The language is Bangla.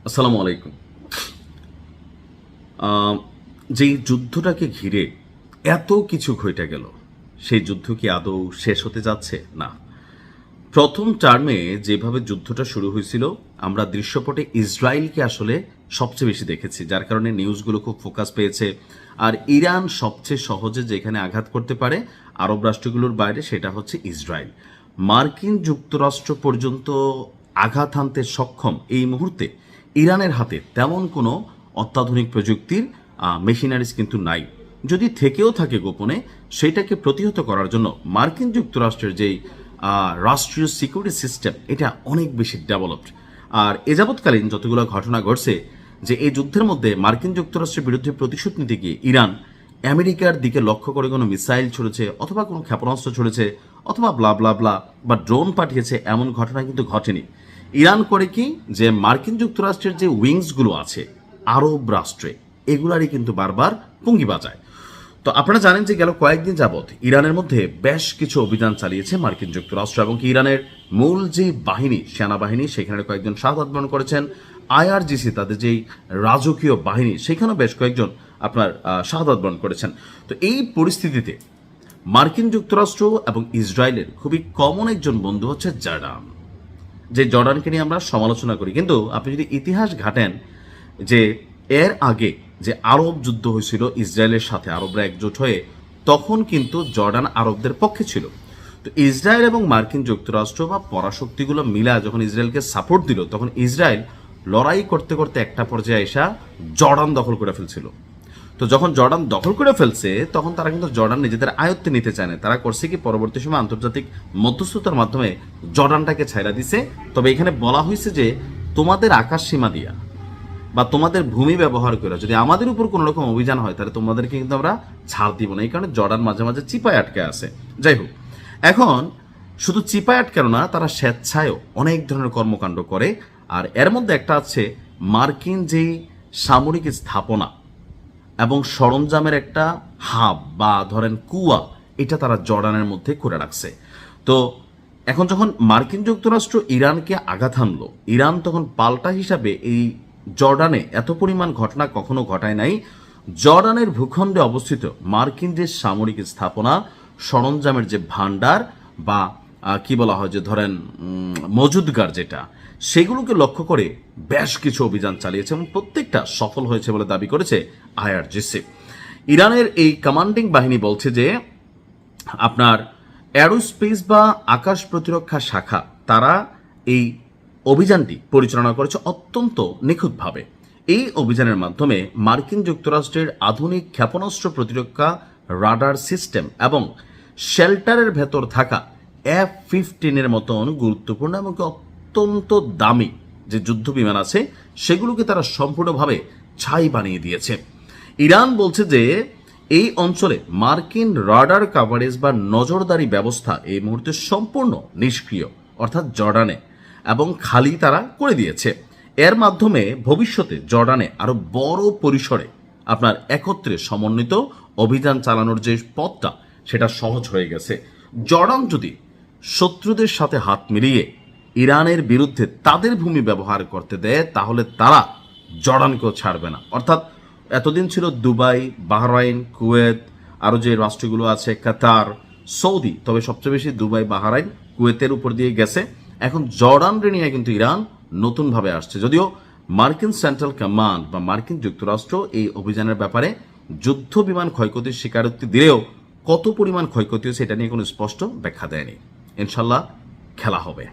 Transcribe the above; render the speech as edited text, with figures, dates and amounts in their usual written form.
আসসালামু আলাইকুম। যেই যুদ্ধটাকে ঘিরে এত কিছু ঘটে গেল, সেই যুদ্ধ কি আদৌ শেষ হতে যাচ্ছে? না। প্রথম টার্মে যেভাবে যুদ্ধটা শুরু হয়েছিল, আমরা দৃশ্যপটে ইসরায়েলকে আসলে সবচেয়ে বেশি দেখেছি, যার কারণে নিউজগুলো খুব ফোকাস পেয়েছে। আর ইরান সবচেয়ে সহজে যেখানে আঘাত করতে পারে আরব রাষ্ট্রগুলোর বাইরে, সেটা হচ্ছে ইসরায়েল। মার্কিন যুক্তরাষ্ট্র পর্যন্ত আঘাত হানতে সক্ষম এই মুহূর্তে ইরানের হাতে তেমন কোনো অত্যাধুনিক প্রযুক্তির মেশিনারিজ কিন্তু নাই। যদি থেকেও থাকে গোপনে, সেটাকে প্রতিহত করার জন্য মার্কিন যুক্তরাষ্ট্রের যেই রাষ্ট্রীয় সিকিউরিটি সিস্টেম, এটা অনেক বেশি ডেভেলপড। আর এ যাবৎকালীন যতগুলো ঘটনা ঘটছে, যে এই যুদ্ধের মধ্যে মার্কিন যুক্তরাষ্ট্রের বিরুদ্ধে প্রতিশোধ নিতে গিয়ে ইরান আমেরিকার দিকে লক্ষ্য করে কোনো মিসাইল ছুড়েছে, অথবা কোনো ক্ষেপণাস্ত্র ছুড়েছে, অথবা ব্লা ব্লা ব্লা বা ড্রোন পাঠিয়েছে, এমন ঘটনা কিন্তু ঘটেনি। ইরান করে কি, যে মার্কিন যুক্তরাষ্ট্রের যে উইংসগুলো আছে আরব রাষ্ট্রে, এগুলারই কিন্তু বারবার পুঙ্গি বাজায়। তো আপনারা জানেন যে গেল কয়েকদিন যাবৎ ইরানের মধ্যে বেশ কিছু অভিযান চালিয়েছে মার্কিন যুক্তরাষ্ট্র, এবং ইরানের মূল যে বাহিনী, সেনাবাহিনী, সেখানে কয়েকজন শাহাদাত বরণ করেছেন। আইআরজিসি, তাদের যেই রাজকীয় বাহিনী, সেখানেও বেশ কয়েকজন আপনার শাহাদাত বরণ করেছেন। তো এই পরিস্থিতিতে মার্কিন যুক্তরাষ্ট্র এবং ইসরায়েলের খুবই কমন একজন বন্ধু হচ্ছে জর্ডান। যে জর্ডানকে নিয়ে আমরা সমালোচনা করি, কিন্তু আপনি যদি ইতিহাস ঘাটেন, যে এর আগে যে আরব যুদ্ধ হয়েছিল ইসরায়েলের সাথে, আরবরা একজোট হয়ে, তখন কিন্তু জর্ডান আরবদের পক্ষে ছিল। তো ইসরায়েল এবং মার্কিন যুক্তরাষ্ট্র বা পরাশক্তিগুলো মিলা যখন ইসরায়েলকে সাপোর্ট দিল, তখন ইসরায়েল লড়াই করতে করতে একটা পর্যায়ে এসে জর্ডান দখল করে ফেলছিল। তো যখন জর্ডান দখল করে ফেলছে, তখন তারা কিন্তু জর্ডান নিজেদের আয়ত্তে নিতে চায় না। তারা করছে কি, পরবর্তী সময় আন্তর্জাতিক মধ্যস্থতার মাধ্যমে জর্ডানটাকে ছাইড়া দিছে। তবে এখানে বলা হয়েছে যে তোমাদের আকাশ সীমা দিয়া বা তোমাদের ভূমি ব্যবহার করে যদি আমাদের উপর কোনো রকম অভিযান হয়, তাহলে তোমাদেরকে কিন্তু আমরা ছাড় দিব না। এই কারণে জর্ডান মাঝে মাঝে চিপায় আটকে আছে। যাই হোক, এখন শুধু চিপায় আটকানো না, তারা স্বেচ্ছায়ও অনেক ধরনের কর্মকাণ্ড করে। আর এর মধ্যে একটা আছে মার্কিন যেই সামরিক স্থাপনা এবং সরঞ্জামের একটা হাব বা ধরেন কুয়া, এটা তারা জর্ডানের মধ্যে করে রাখছে। তো এখন যখন মার্কিন যুক্তরাষ্ট্র ইরানকে আঘাত হানলো, ইরান তখন পাল্টা হিসাবে এই জর্ডানে এত পরিমাণ ঘটনা কখনো ঘটায় নাই। জর্ডানের ভূখণ্ডে অবস্থিত মার্কিন যে সামরিক স্থাপনা, সরঞ্জামের যে ভান্ডার বা কি বলা হয়, যে ধরেন মজুদগার, যেটা সেগুলোকে লক্ষ্য করে বেশ কিছু অভিযান চালিয়েছে, এবং প্রত্যেকটা সফল হয়েছে বলে দাবি করেছে আইআরজিসি। ইরানের এই কমান্ডিং বাহিনী বলছে যে আপনার অ্যারোস্পেস বা আকাশ প্রতিরক্ষা শাখা, তারা এই অভিযানটি পরিচালনা করেছে অত্যন্ত নিখুঁতভাবে। এই অভিযানের মাধ্যমে মার্কিন যুক্তরাষ্ট্রের আধুনিক ক্ষেপণাস্ত্র প্রতিরক্ষা রাডার সিস্টেম এবং শেল্টারের ভেতর থাকা F-15 মতন গুরুত্বপূর্ণ এবং অত্যন্ত দামি যে যুদ্ধ বিমান আছে, সেগুলোকে তারা সম্পূর্ণভাবে ছাই বানিয়ে দিয়েছে। ইরান বলছে যে এই অঞ্চলে মার্কিন রাডার কাভারেজ বা নজরদারি ব্যবস্থা এই মুহূর্তে সম্পূর্ণ নিষ্ক্রিয়, অর্থাৎ জর্ডানে, এবং খালি তারা করে দিয়েছে। এর মাধ্যমে ভবিষ্যতে জর্ডানে আরো বড় পরিসরে আপনার একত্রে সমন্বিত অভিযান চালানোর যে পথটা, সেটা সহজ হয়ে গেছে। জর্ডান যদি শত্রুদের সাথে হাত মিলিয়ে ইরানের বিরুদ্ধে তাদের ভূমি ব্যবহার করতে দেয়, তাহলে তারা জর্ডানকেও ছাড়বে না। অর্থাৎ এতদিন ছিল দুবাই, বাহরাইন, কুয়েত, আরও যে রাষ্ট্রগুলো আছে, কাতার, সৌদি, তবে সবচেয়ে বেশি দুবাই, বাহরাইন, কুয়েতের উপর দিয়ে গেছে। এখন জর্ডানকে নিয়ে কিন্তু ইরান নতুনভাবে আসছে। যদিও মার্কিন সেন্ট্রাল কমান্ড বা মার্কিন যুক্তরাষ্ট্র এই অভিযানের ব্যাপারে যুদ্ধ বিমান ক্ষয়ক্ষতির স্বীকারোক্তি দিলেও কত পরিমাণ ক্ষয়ক্ষতি হয়েছে এটা নিয়ে কোনো স্পষ্ট ব্যাখ্যা দেয়নি। ইনশাল্লাহ খেলা হবে।